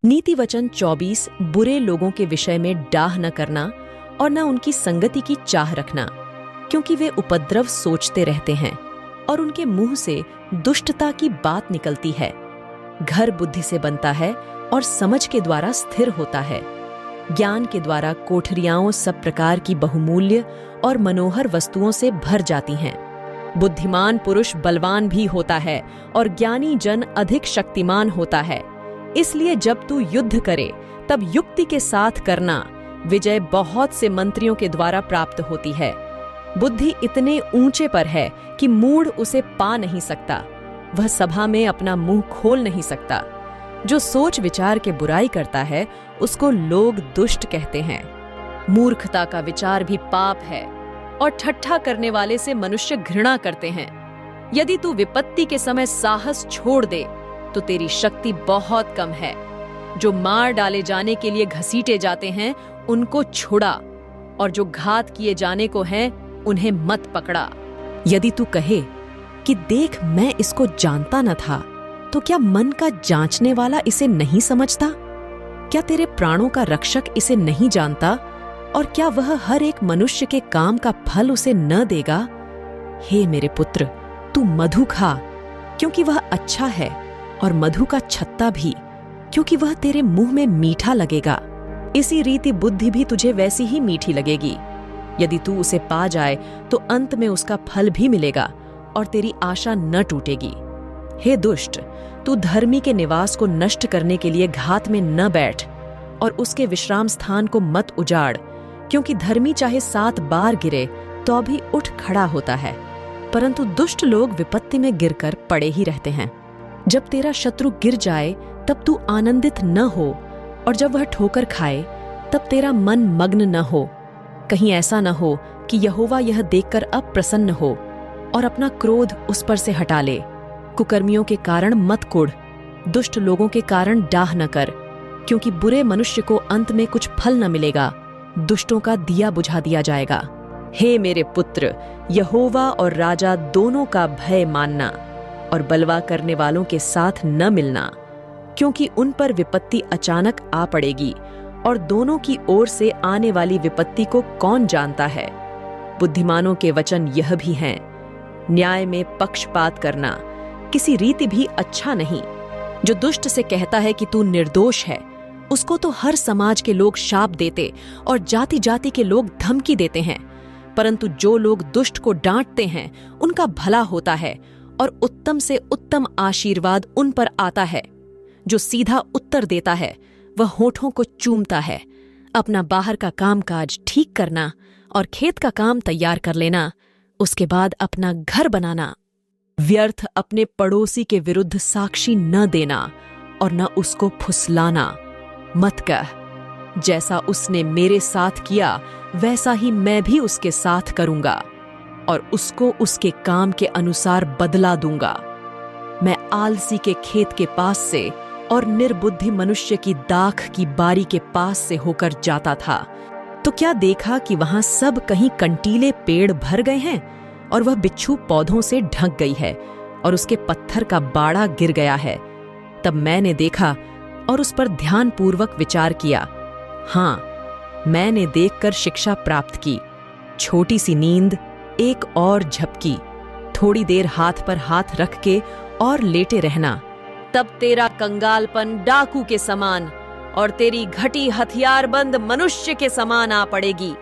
नीति वचन 24 बुरे लोगों के विषय में डाह न करना और न उनकी संगति की चाह रखना, क्योंकि वे उपद्रव सोचते रहते हैं और उनके मुंह से दुष्टता की बात निकलती है। घर बुद्धि से बनता है और समझ के द्वारा स्थिर होता है। ज्ञान के द्वारा कोठरियाओं सब प्रकार की बहुमूल्य और मनोहर वस्तुओं से भर जाती हैं। बुद्धिमान पुरुष बलवान भी होता है और ज्ञानी जन अधिक शक्तिमान होता है। इसलिए जब तू युद्ध करे तब युक्ति के साथ करना। विजय बहुत से मंत्रियों के द्वारा प्राप्त होती है। बुद्धि इतने ऊंचे पर है कि मूढ़ उसे पा नहीं सकता। वह सभा में अपना मुंह खोल नहीं सकता। जो सोच विचार के बुराई करता है उसको लोग दुष्ट कहते हैं। मूर्खता का विचार भी पाप है और ठट्ठा करने वाले से मनुष्य घृणा करते हैं। यदि तू विपत्ति के समय साहस छोड़ दे तो तेरी शक्ति बहुत कम है। जो मार डाले जाने के लिए घसीटे जाते हैं उनको छुड़ा, और जो घात किए जाने को हैं उन्हें मत पकड़ा। यदि तू कहे कि देख मैं इसको जानता न था, तो क्या मन का जांचने वाला इसे नहीं समझता? क्या तेरे प्राणों का रक्षक इसे नहीं जानता? और क्या वह हर एक मनुष्य के काम का फल उसे न देगा? हे मेरे पुत्र, तू मधु खा, क्योंकि वह अच्छा है, और मधु का छत्ता भी, क्योंकि वह तेरे मुंह में मीठा लगेगा। इसी रीति बुद्धि भी तुझे वैसी ही मीठी लगेगी। यदि तू उसे पा जाए तो अंत में उसका फल भी मिलेगा और तेरी आशा न टूटेगी। हे दुष्ट, तू धर्मी के निवास को नष्ट करने के लिए घात में न बैठ और उसके विश्राम स्थान को मत उजाड़, क्योंकि धर्मी चाहे 7 बार गिरे तो भी उठ खड़ा होता है, परंतु दुष्ट लोग विपत्ति में गिरकर पड़े ही रहते हैं। जब तेरा शत्रु गिर जाए तब तू आनंदित न हो, और जब वह ठोकर खाए तब तेरा मन मग्न न हो। कहीं ऐसा न हो कि यहोवा यह देखकर अप्रसन्न हो और अपना क्रोध उस पर से हटा ले। कुकर्मियों के कारण मत कुढ़, दुष्ट लोगों के कारण डाह न कर, क्योंकि बुरे मनुष्य को अंत में कुछ फल न मिलेगा। दुष्टों का दिया बुझा दिया जाएगा। हे मेरे पुत्र, यहोवा और राजा दोनों का भय मानना और बलवा करने वालों के साथ न मिलना, क्योंकि उन पर विपत्ति अचानक आ पड़ेगी, और दोनों की ओर से आने वाली विपत्ति को कौन जानता है। बुद्धिमानों के वचन यह भी हैं, न्याय में पक्षपात करना किसी रीति भी अच्छा नहीं। जो दुष्ट से कहता है कि तू निर्दोष है, उसको तो हर समाज के लोग शाप देते और जाति जाति के लोग धमकी देते हैं, परंतु जो लोग दुष्ट को डांटते हैं उनका भला होता है और उत्तम से उत्तम आशीर्वाद उन पर आता है। जो सीधा उत्तर देता है वह होठों को चूमता है। अपना बाहर का कामकाज ठीक करना और खेत का काम तैयार कर लेना, उसके बाद अपना घर बनाना। व्यर्थ अपने पड़ोसी के विरुद्ध साक्षी न देना और न उसको फुसलाना। मत कह, जैसा उसने मेरे साथ किया वैसा ही मैं भी उसके साथ करूंगा और उसको उसके काम के अनुसार बदला दूंगा। मैं आलसी के खेत के पास से और निर्बुद्धि मनुष्य की दाख की बारी के पास से होकर जाता था, तो क्या देखा कि वहां सब कहीं कंटीले पेड़ भर गए हैं और वह बिच्छू पौधों से ढक गई है और उसके पत्थर का बाड़ा गिर गया है। तब मैंने देखा और उस पर ध्यानपूर्वक विचार किया। हाँ, मैंने देखकर शिक्षा प्राप्त की। छोटी सी नींद, एक और झपकी, थोड़ी देर हाथ पर हाथ रख के और लेटे रहना। तब तेरा कंगालपन डाकू के समान और तेरी घटी हथियारबंद मनुष्य के समान आ पड़ेगी।